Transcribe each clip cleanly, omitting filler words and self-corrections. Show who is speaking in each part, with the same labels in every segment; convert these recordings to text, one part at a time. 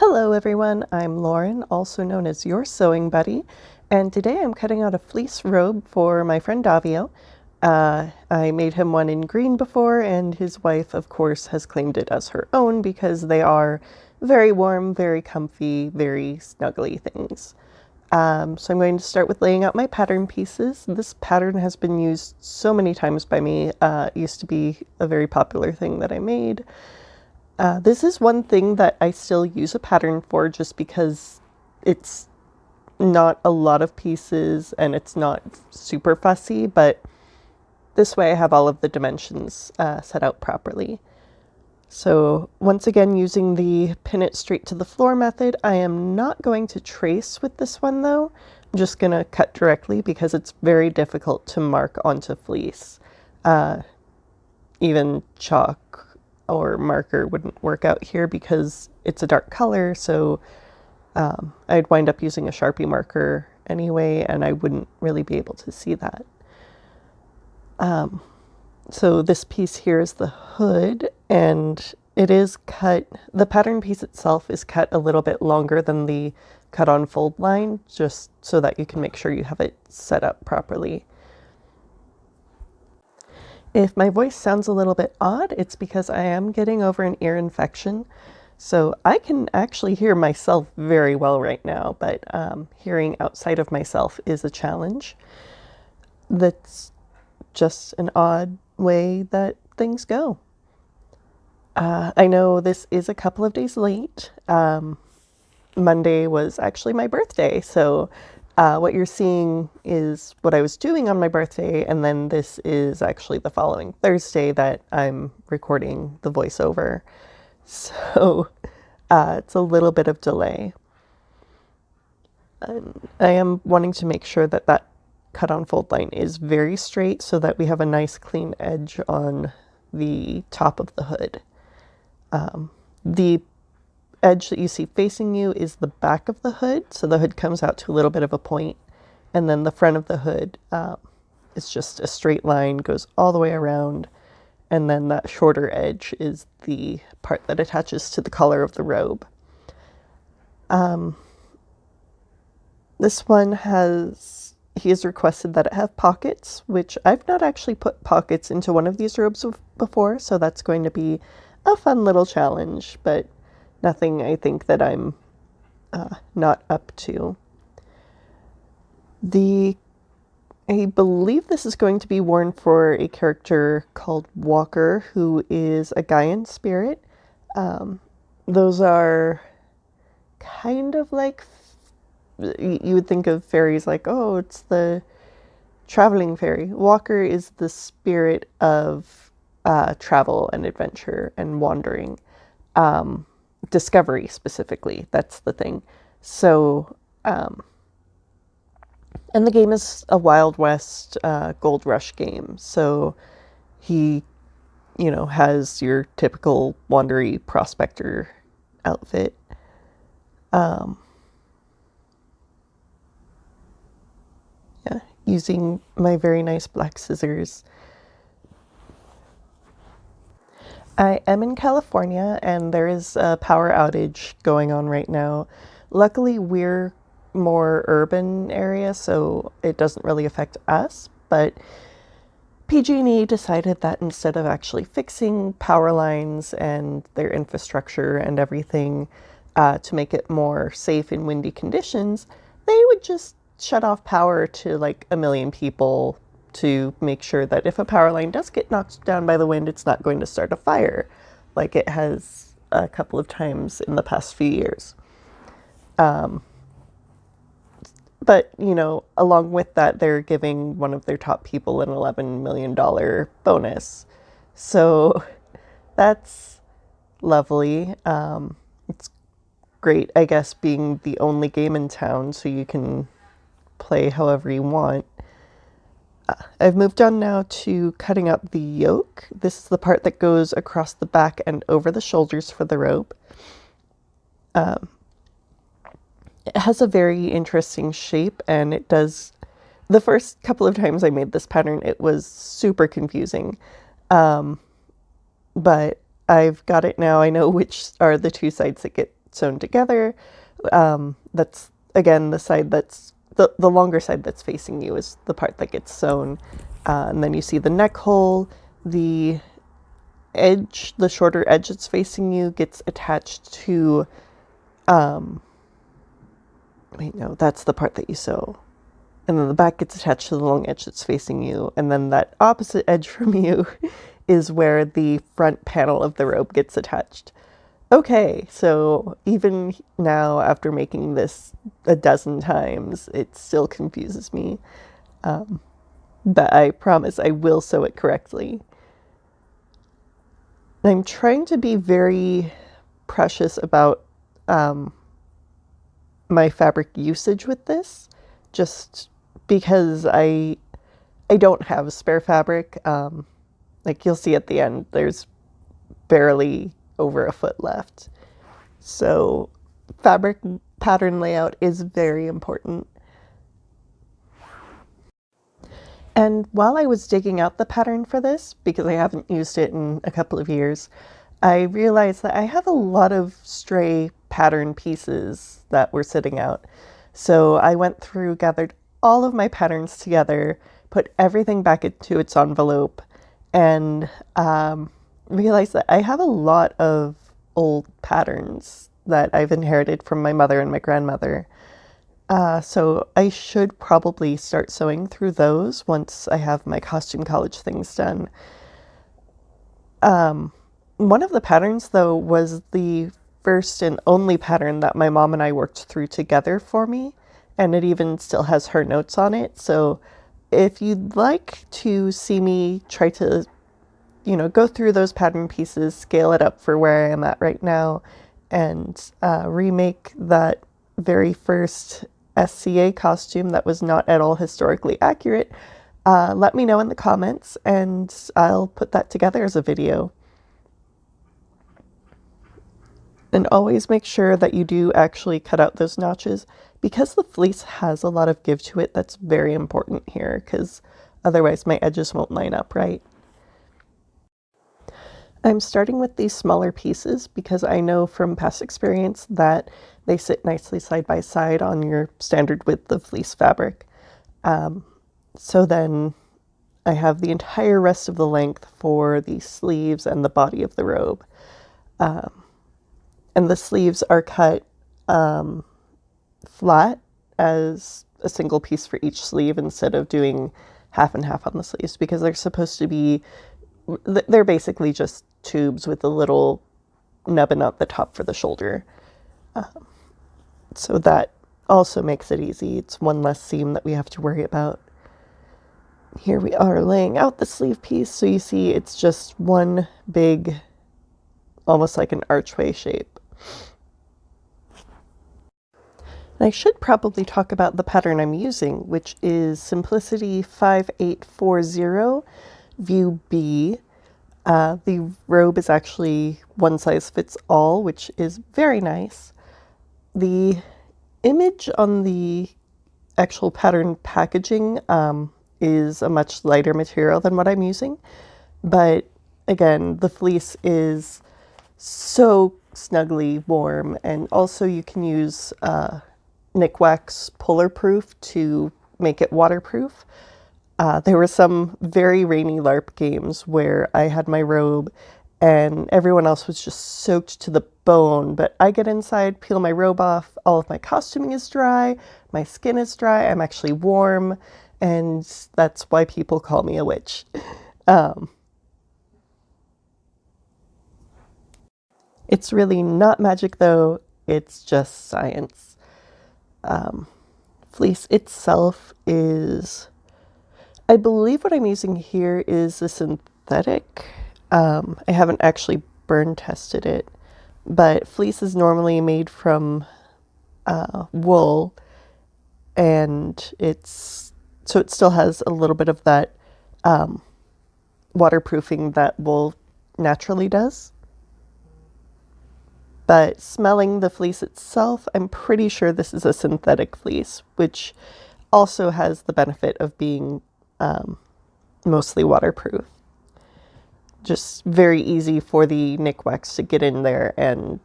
Speaker 1: Hello everyone, I'm Lauren, also known as your sewing buddy, and today I'm cutting out a fleece robe for my friend Davio. I made him one in green before, and his wife, of course, has claimed it as her own because they are very warm, very comfy, very snuggly things. So I'm going to start with laying out my pattern pieces. This pattern has been used so many times by me. It used to be a very popular thing that I made. This is one thing that I still use a pattern for just because it's not a lot of pieces and it's not super fussy, but this way I have all of the dimensions set out properly. So once again, using the pin it straight to the floor method, I am not going to trace with this one though. I'm just going to cut directly because it's very difficult to mark onto fleece. Even chalk or marker wouldn't work out here because it's a dark color, so I'd wind up using a Sharpie marker anyway, and I wouldn't really be able to see that. So this piece here is the hood, and it is cut, the pattern piece itself is cut a little bit longer than the cut on fold line, just so that you can make sure you have it set up properly. If my voice sounds a little bit odd, it's because I am getting over an ear infection. So I can actually hear myself very well right now, but hearing outside of myself is a challenge. That's just an odd way that things go. I know this is a couple of days late. Monday was actually my birthday, so what you're seeing is what I was doing on my birthday, and then this is actually the following Thursday that I'm recording the voiceover. So it's a little bit of delay. I am wanting to make sure that that cut on fold line is very straight so that we have a nice clean edge on the top of the hood. The edge that you see facing you is the back of the hood, so the hood comes out to a little bit of a point, and then the front of the hood is just a straight line, goes all the way around, and then that shorter edge is the part that attaches to the collar of the robe. This one he has requested that it have pockets, which I've not actually put pockets into one of these robes before, so that's going to be a fun little challenge, but nothing I think that I'm not up to. I believe this is going to be worn for a character called Walker, who is a Gaian spirit. Those are kind of like, you would think of fairies like, oh, it's the traveling fairy. Walker is the spirit of travel and adventure and wandering. Discovery specifically, that's the thing. So and the game is a Wild West Gold Rush game, so he has your typical wandery prospector outfit. Yeah, using my very nice black scissors. I am in California, and there is a power outage going on right now. Luckily, we're more urban area, so it doesn't really affect us, but PG&E decided that instead of actually fixing power lines and their infrastructure and everything to make it more safe in windy conditions, they would just shut off power to like a million people to make sure that if a power line does get knocked down by the wind, it's not going to start a fire like it has a couple of times in the past few years. But, along with that, they're giving one of their top people an $11 million bonus. So that's lovely. It's great, I guess, being the only game in town, so you can play however you want. I've moved on now to cutting out the yoke. This is the part that goes across the back and over the shoulders for the robe. It has a very interesting shape, and it does, the first couple of times I made this pattern, it was super confusing. But I've got it now. I know which are the two sides that get sewn together. That's, again, the side that's the longer side that's facing you is the part that gets sewn. And then you see the neck hole, the edge, the shorter edge that's facing you gets attached to, wait, no, that's the part that you sew. And then the back gets attached to the long edge that's facing you. And then that opposite edge from you is where the front panel of the robe gets attached. Okay, so even now, after making this a dozen times, it still confuses me. But I promise I will sew it correctly. I'm trying to be very precious about my fabric usage with this, just because I don't have spare fabric. Like you'll see at the end, there's barely over a foot left. So fabric pattern layout is very important. And while I was digging out the pattern for this, because I haven't used it in a couple of years, I realized that I have a lot of stray pattern pieces that were sitting out. So I went through, gathered all of my patterns together, put everything back into its envelope, and realized that I have a lot of old patterns that I've inherited from my mother and my grandmother. So I should probably start sewing through those once I have my costume college things done. One of the patterns, though, was the first and only pattern that my mom and I worked through together for me, and it even still has her notes on it. So if you'd like to see me try to, go through those pattern pieces, scale it up for where I am at right now, and remake that very first SCA costume that was not at all historically accurate, let me know in the comments and I'll put that together as a video. And always make sure that you do actually cut out those notches, because the fleece has a lot of give to it. That's very important here, because otherwise my edges won't line up right. I'm starting with these smaller pieces because I know from past experience that they sit nicely side by side on your standard width of fleece fabric. So then I have the entire rest of the length for the sleeves and the body of the robe. And the sleeves are cut flat as a single piece for each sleeve instead of doing half and half on the sleeves, because they're supposed to be, they're basically just tubes with a little nubbin at the top for the shoulder. So that also makes it easy. It's one less seam that we have to worry about. Here we are laying out the sleeve piece, so you see it's just one big, almost like an archway shape. I should probably talk about the pattern I'm using, which is Simplicity 5840 View B. The robe is actually one size fits all, which is very nice. The image on the actual pattern packaging is a much lighter material than what I'm using, but again, the fleece is so snugly warm, and also you can use Nick Wax Polar Proof to make it waterproof. There were some very rainy LARP games where I had my robe and everyone else was just soaked to the bone, but I get inside, peel my robe off, all of my costuming is dry, my skin is dry, I'm actually warm, and that's why people call me a witch. It's really not magic though, it's just science. Fleece itself is, I believe what I'm using here is a synthetic. I haven't actually burn tested it, but fleece is normally made from wool, and so it still has a little bit of that waterproofing that wool naturally does. But smelling the fleece itself, I'm pretty sure this is a synthetic fleece, which also has the benefit of being mostly waterproof. Just very easy for the Nick Wax to get in there and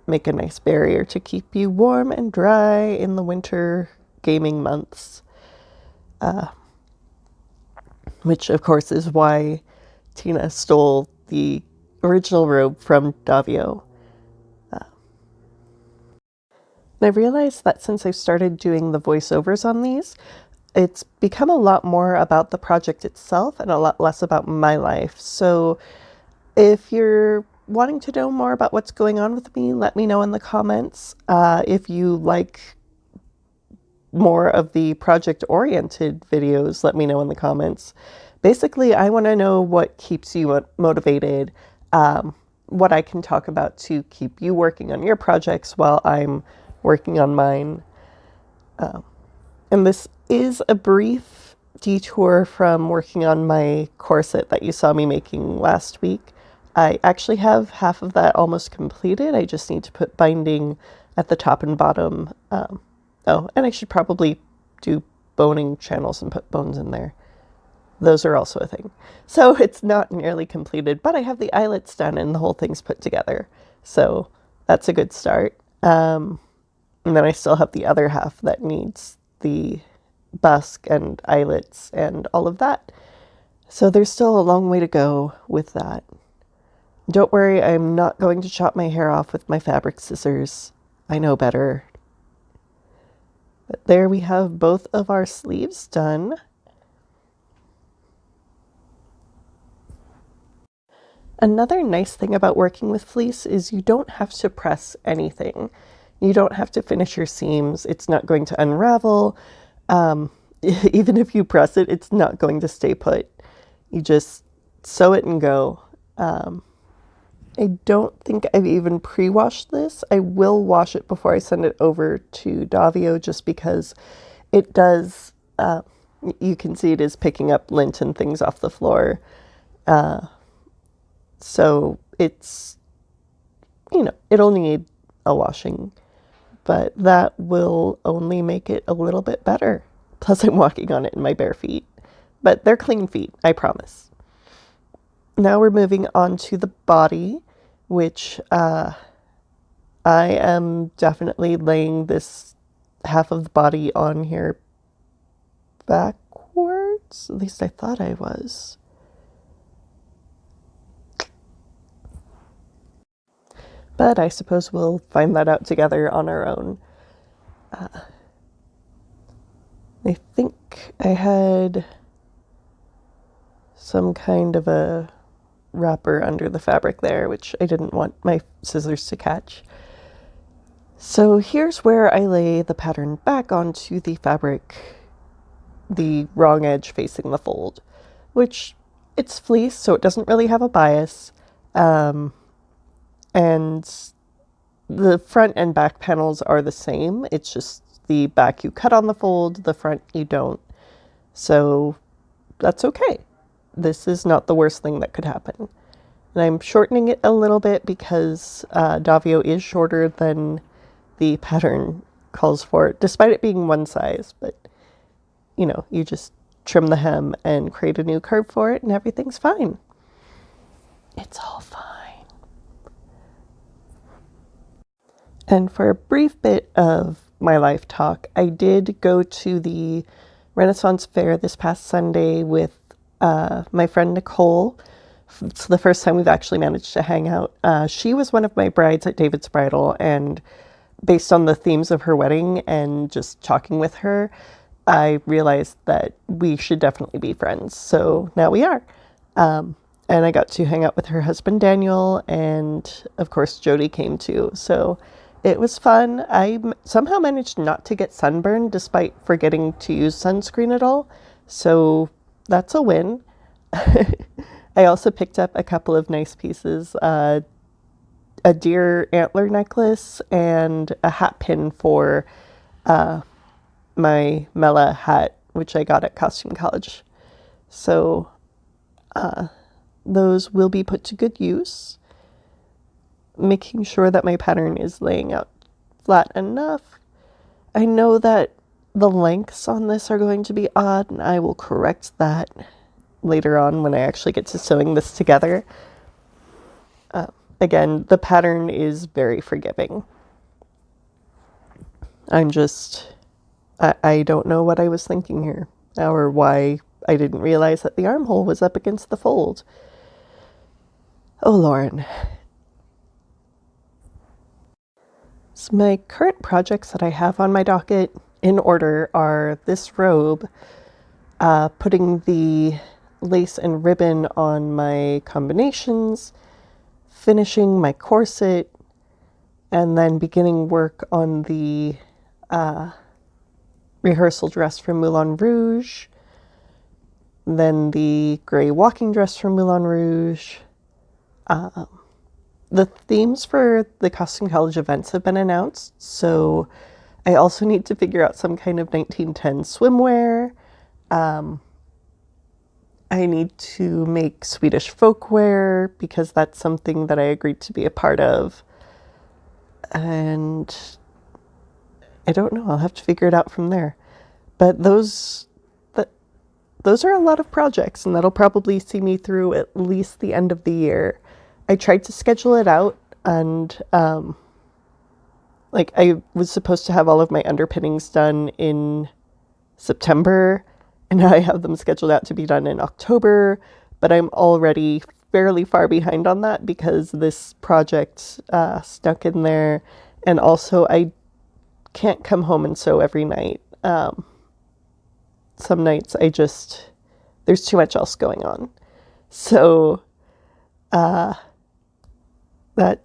Speaker 1: make a nice barrier to keep you warm and dry in the winter gaming months. Which of course is why Tina stole the original robe from Davio. And I realized that since I've started doing the voiceovers on these, it's become a lot more about the project itself and a lot less about my life. So if you're wanting to know more about what's going on with me, let me know in the comments. If you like more of the project-oriented videos, let me know in the comments. Basically, I want to know what keeps you motivated, what I can talk about to keep you working on your projects while I'm working on mine. And this is a brief detour from working on my corset that you saw me making last week. I actually have half of that almost completed. I just need to put binding at the top and bottom. Oh, and I should probably do boning channels and put bones in there. Those are also a thing. So it's not nearly completed, but I have the eyelets done and the whole thing's put together. So that's a good start. And then I still have the other half that needs the busk and eyelets and all of that. So there's still a long way to go with that. Don't worry, I'm not going to chop my hair off with my fabric scissors. I know better. But there we have both of our sleeves done. Another nice thing about working with fleece is you don't have to press anything. You don't have to finish your seams. It's not going to unravel. Even if you press it, it's not going to stay put. You just sew it and go. I don't think I've even pre-washed this. I will wash it before I send it over to Davio just because it does, you can see it is picking up lint and things off the floor. So it's, it'll need a washing, but that will only make it a little bit better. Plus I'm walking on it in my bare feet, but they're clean feet, I promise. Now we're moving on to the body, which I am definitely laying this half of the body on here backwards. At least I thought I was. But I suppose we'll find that out together on our own. I think I had some kind of a wrapper under the fabric there, which I didn't want my scissors to catch. So here's where I lay the pattern back onto the fabric, the wrong edge facing the fold, which it's fleece, so it doesn't really have a bias. And the front and back panels are the same. It's just the back you cut on the fold, the front you don't. So that's okay. This is not the worst thing that could happen. And I'm shortening it a little bit because Davio is shorter than the pattern calls for, despite it being one size. But, you just trim the hem and create a new curve for it and everything's fine. It's all fine. And for a brief bit of my life talk, I did go to the Renaissance Fair this past Sunday with my friend Nicole. It's the first time we've actually managed to hang out. She was one of my brides at David's Bridal, and based on the themes of her wedding and just talking with her, I realized that we should definitely be friends. So now we are. And I got to hang out with her husband, Daniel, and of course, Jody came too. So it was fun. I somehow managed not to get sunburned despite forgetting to use sunscreen at all. So that's a win. I also picked up a couple of nice pieces, a deer antler necklace and a hat pin for my Mela hat, which I got at Costume College. So those will be put to good use, making sure that my pattern is laying out flat enough. I know that the lengths on this are going to be odd, and I will correct that later on when I actually get to sewing this together. again, the pattern is very forgiving. I don't know what I was thinking here, or why I didn't realize that the armhole was up against the fold. Oh, Lauren. So my current projects that I have on my docket in order are this robe, putting the lace and ribbon on my combinations, finishing my corset, and then beginning work on the rehearsal dress from Moulin Rouge, then the gray walking dress from Moulin Rouge. The themes for the costume college events have been announced, so I also need to figure out some kind of 1910 swimwear. I need to make Swedish folkwear because that's something that I agreed to be a part of. And I don't know, I'll have to figure it out from there. But those are a lot of projects, and that'll probably see me through at least the end of the year. I tried to schedule it out, and I was supposed to have all of my underpinnings done in September, and I have them scheduled out to be done in October, but I'm already fairly far behind on that because this project stuck in there, and also I can't come home and sew every night. Some nights there's too much else going on. So that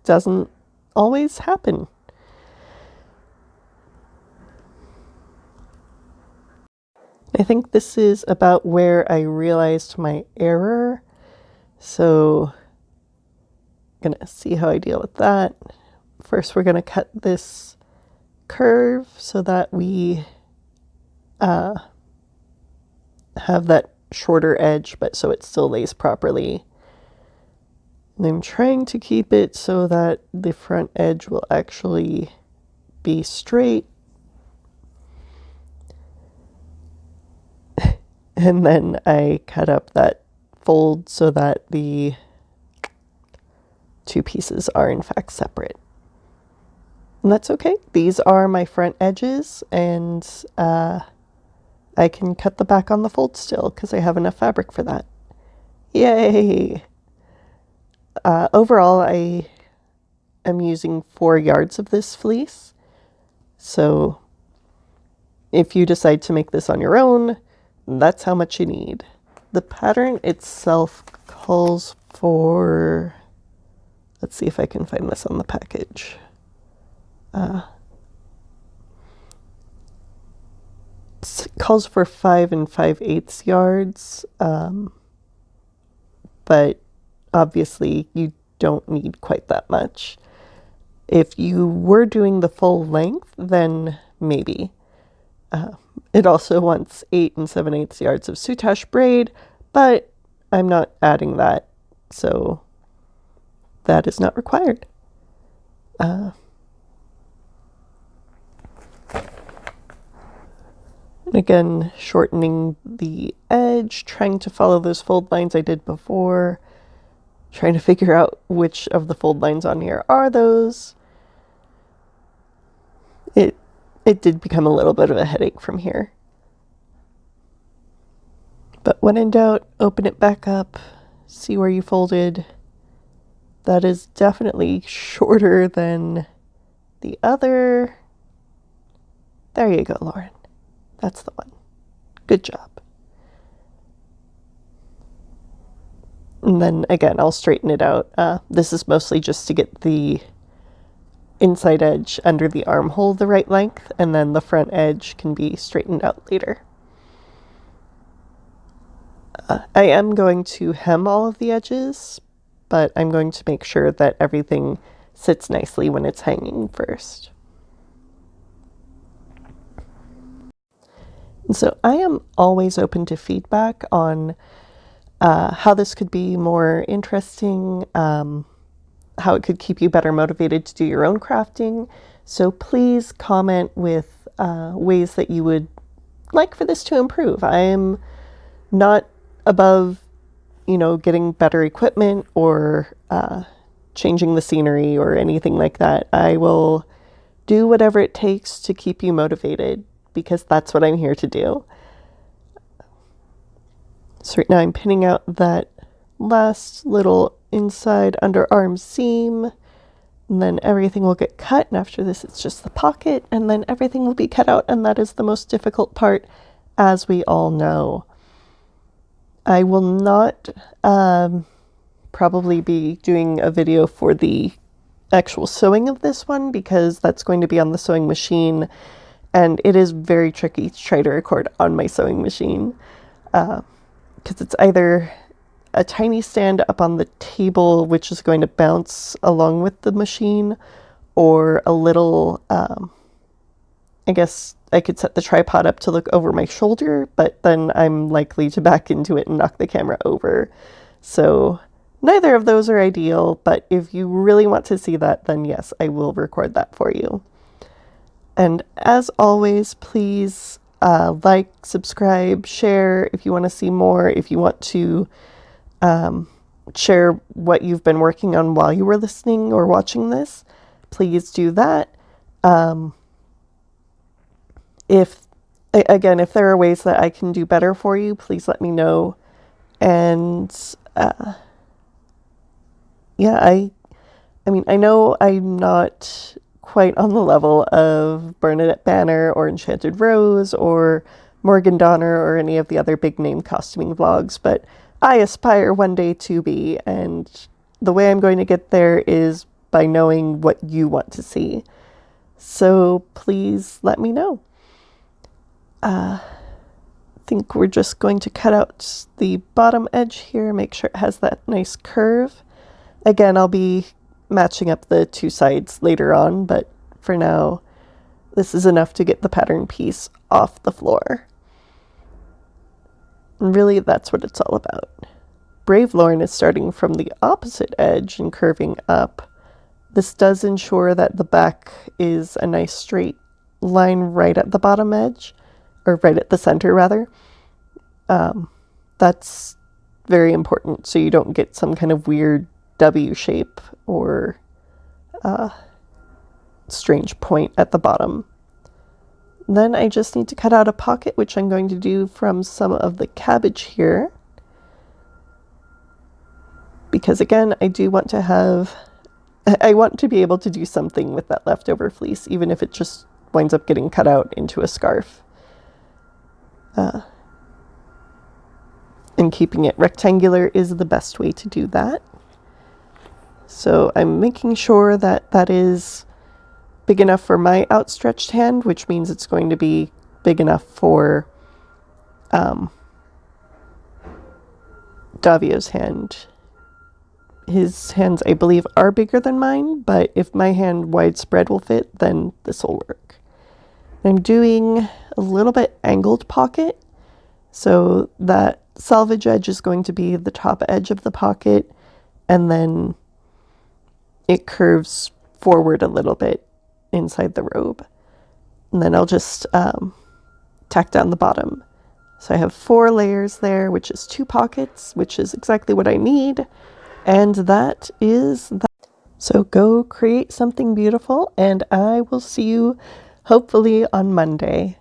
Speaker 1: doesn't always happen. I think this is about where I realized my error. So I'm gonna see how I deal with that. First, we're gonna cut this curve so that we have that shorter edge, but so it still lays properly. And I'm trying to keep it so that the front edge will actually be straight. And then I cut up that fold so that the two pieces are in fact separate. And that's okay. These are my front edges, and I can cut the back on the fold still because I have enough fabric for that. Yay! Overall, I am using 4 yards of this fleece. So if you decide to make this on your own, that's how much you need. The pattern itself calls for, let's see if I can find this on the package. It calls for 5 5/8 yards, but obviously you don't need quite that much. If you were doing the full length, then maybe. It also wants 8 7/8 yards of soutache braid, but I'm not adding that, so that is not required. Again, shortening the edge, trying to follow those fold lines I did before, trying to figure out which of the fold lines on here are those. It did become a little bit of a headache from here. But when in doubt, open it back up, see where you folded. That is definitely shorter than the other. There you go, Lauren. That's the one. Good job. And then again, I'll straighten it out. This is mostly just to get the inside edge under the armhole the right length, and then the front edge can be straightened out later. I am going to hem all of the edges, but I'm going to make sure that everything sits nicely when it's hanging first. And so I am always open to feedback on how this could be more interesting, how it could keep you better motivated to do your own crafting. So please comment with ways that you would like for this to improve. I am not above, getting better equipment or changing the scenery or anything like that. I will do whatever it takes to keep you motivated, because that's what I'm here to do. So right now I'm pinning out that last little inside underarm seam, and then everything will get cut, and after this it's just the pocket, and then everything will be cut out, and that is the most difficult part, as we all know. I will not probably be doing a video for the actual sewing of this one, because that's going to be on the sewing machine, and it is very tricky to try to record on my sewing machine, because it's either a tiny stand up on the table which is going to bounce along with the machine, or a little I guess I could set the tripod up to look over my shoulder, but then I'm likely to back into it and knock the camera over. So neither of those are ideal, but if you really want to see that, then yes, I will record that for you. And as always, please like, subscribe, share if you want to see more, if you want to share what you've been working on while you were listening or watching this, please do that. If there are ways that I can do better for you, please let me know. And I mean, I know I'm not quite on the level of Bernadette Banner or Enchanted Rose or Morgan Donner or any of the other big name costuming vlogs, but I aspire one day to be, and the way I'm going to get there is by knowing what you want to see. So please let me know. I think we're just going to cut out the bottom edge here, make sure it has that nice curve. Again, I'll be matching up the two sides later on, but for now, this is enough to get the pattern piece off the floor. And really, that's what it's all about. Brave Lauren is starting from the opposite edge and curving up. This does ensure that the back is a nice straight line right at the bottom edge, or right at the center rather. That's very important, so you don't get some kind of weird W shape or strange point at the bottom. Then I just need to cut out a pocket, which I'm going to do from some of the cabbage here, because again, I want to be able to do something with that leftover fleece, even if it just winds up getting cut out into a scarf. And keeping it rectangular is the best way to do that. So I'm making sure that that is big enough for my outstretched hand, which means it's going to be big enough for Davio's hand. His hands, I believe, are bigger than mine, but if my hand widespread will fit, then this will work. I'm doing a little bit angled pocket, so that selvage edge is going to be the top edge of the pocket, and then it curves forward a little bit inside the robe. And then I'll just tack down the bottom. So I have 4 layers there, which is 2 pockets, which is exactly what I need. And that is that. So go create something beautiful, and I will see you hopefully on Monday.